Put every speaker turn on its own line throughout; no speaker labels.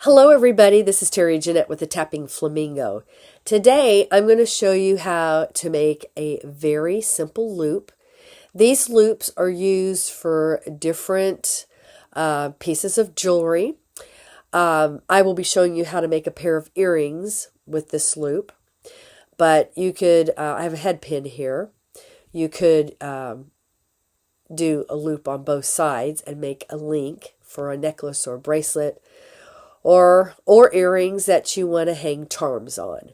Hello everybody, this is Terry Jeanette with the Tapping Flamingo. Today I'm going to show you how to make a very simple loop. These loops are used for different pieces of jewelry. I will be showing you how to make a pair of earrings with this loop. But you could, I have a head pin here. You could do a loop on both sides and make a link for a necklace or a bracelet. Or earrings that you want to hang charms on.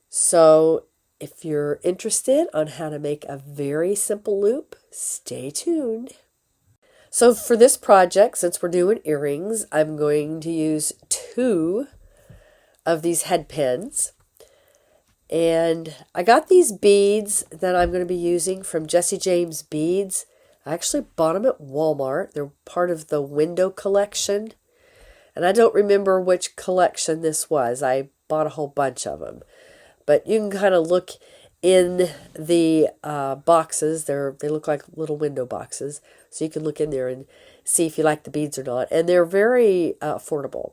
So if you're interested on how to make a very simple loop, stay tuned. So for this project, since we're doing earrings, I'm going to use 2 of these head pins. And I got these beads that I'm going to be using from Jesse James Beads. I actually bought them at Walmart. They're part of the window collection. And I don't remember which collection this was. I bought a whole bunch of them. But you can kind of look in the boxes. They look like little window boxes. So you can look in there and see if you like the beads or not. And they're very affordable.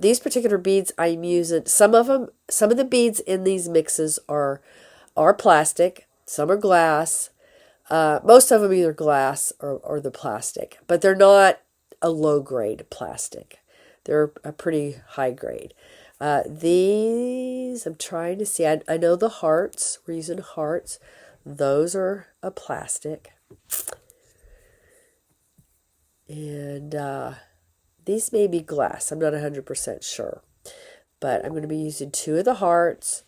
These particular beads I'm using, some of the beads in these mixes are plastic. Some are glass. Most of them either glass or the plastic. But they're not a low grade plastic. They're a pretty high grade. These, I'm trying to see. I know the hearts. We're using hearts. Those are a plastic. And these may be glass. I'm not 100% sure. But I'm going to be using 2 of the hearts,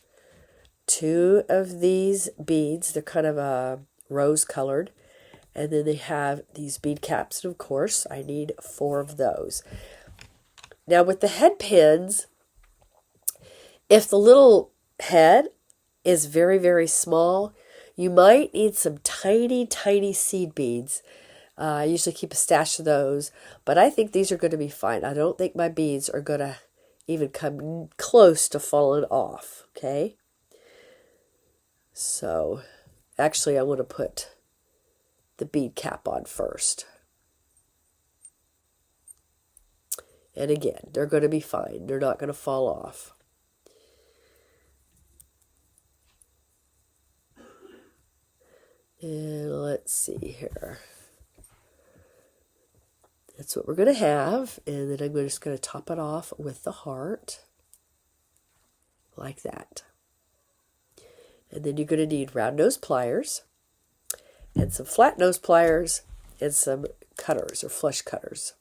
2 of these beads. They're kind of rose colored. And then they have these bead caps. And of course, I need 4 of those. Now with the head pins, if the little head is very, very small, you might need some tiny, tiny seed beads. I usually keep a stash of those, but I think these are going to be fine. I don't think my beads are going to even come close to falling off, okay? So, actually I want to put the bead cap on first. And again, they're going to be fine. They're not going to fall off. And let's see here. That's what we're going to have. And then I'm just going to top it off with the heart. Like that. And then you're going to need round nose pliers. And some flat nose pliers. And some cutters or flush cutters.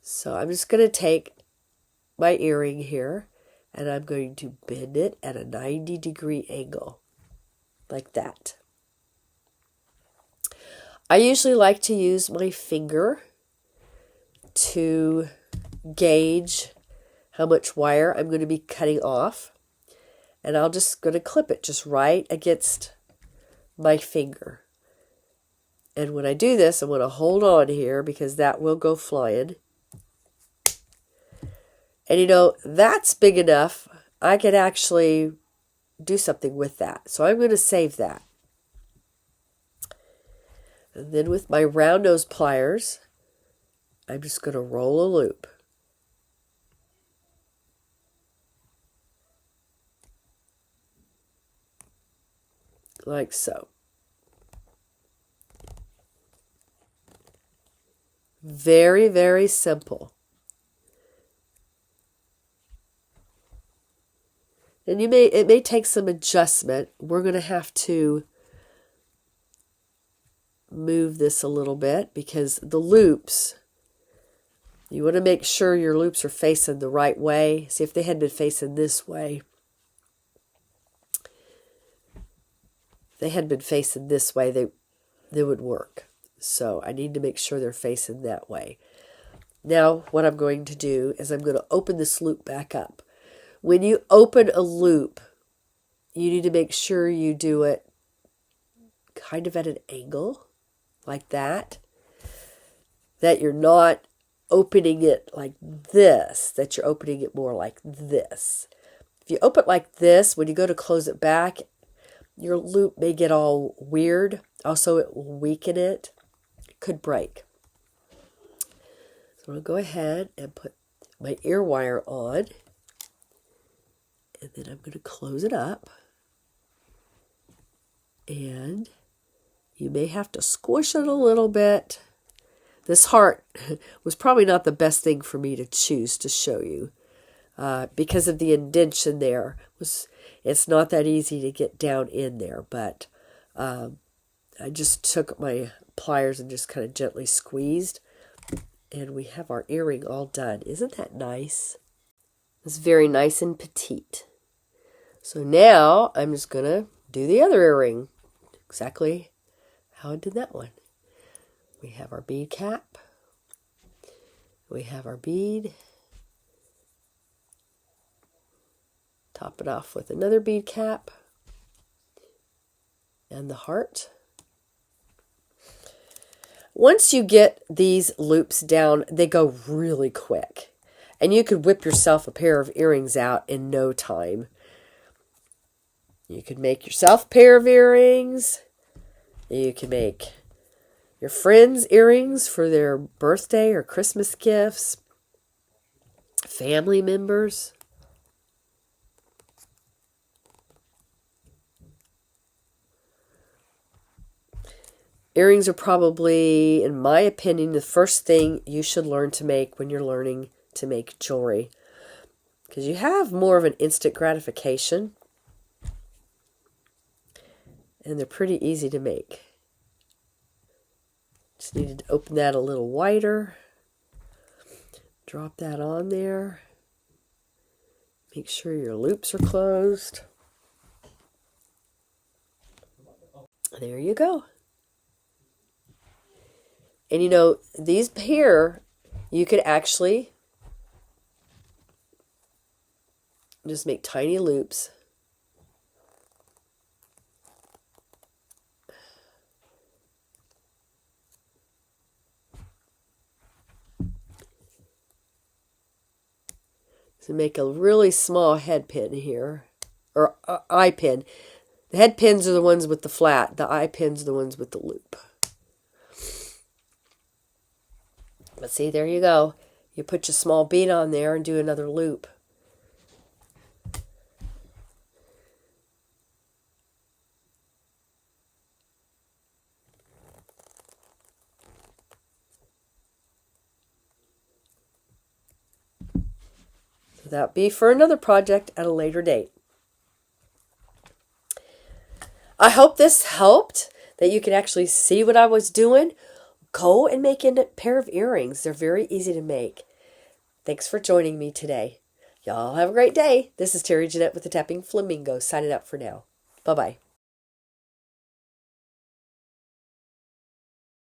So I'm just going to take my earring here and I'm going to bend it at a 90-degree angle, like that. I usually like to use my finger to gauge how much wire I'm going to be cutting off. And I'm just going to clip it just right against my finger. And when I do this, I'm going to hold on here because that will go flying. And you know, that's big enough. I could actually do something with that. So I'm going to save that. And then with my round nose pliers, I'm just going to roll a loop. Like so. Very, very simple. And it may take some adjustment. We're going to have to move this a little bit because the loops, you want to make sure your loops are facing the right way. See, if they had been facing this way, they would work. So I need to make sure they're facing that way. Now what I'm going to do is I'm going to open this loop back up. When you open a loop, you need to make sure you do it kind of at an angle, like that. That you're not opening it like this, that you're opening it more like this. If you open it like this, when you go to close it back, your loop may get all weird. Also, it will weaken it. It could break. So I'm going to go ahead and put my ear wire on. And then I'm going to close it up. And you may have to squish it a little bit. This heart was probably not the best thing for me to choose to show you because of the indentation there. It's not that easy to get down in there, but I just took my pliers and just kind of gently squeezed, and we have our earring all done. Isn't that nice? It's very nice and petite. So now I'm just going to do the other earring, exactly how I did that one. We have our bead cap. We have our bead. Top it off with another bead cap. And the heart. Once you get these loops down, they go really quick. And you could whip yourself a pair of earrings out in no time. You could make yourself a pair of earrings. You can make your friends earrings for their birthday or Christmas gifts. Family members. Earrings are probably, in my opinion, the first thing you should learn to make when you're learning to make jewelry. Because you have more of an instant gratification. And they're pretty easy to make. Just needed to open that a little wider. Drop that on there. Make sure your loops are closed. There you go. And you know, these here, you could actually just make tiny loops. To make a really small head pin here, or eye pin. The head pins are the ones with the flat. The eye pins are the ones with the loop. But see, there you go. You put your small bead on there and do another loop. So that'll be for another project at a later date. I hope this helped, that you could actually see what I was doing. Go and make a pair of earrings. They're very easy to make. Thanks for joining me today. Y'all have a great day. This is Terry Jeanette with the Tapping Flamingo, signing out for now. Bye-bye.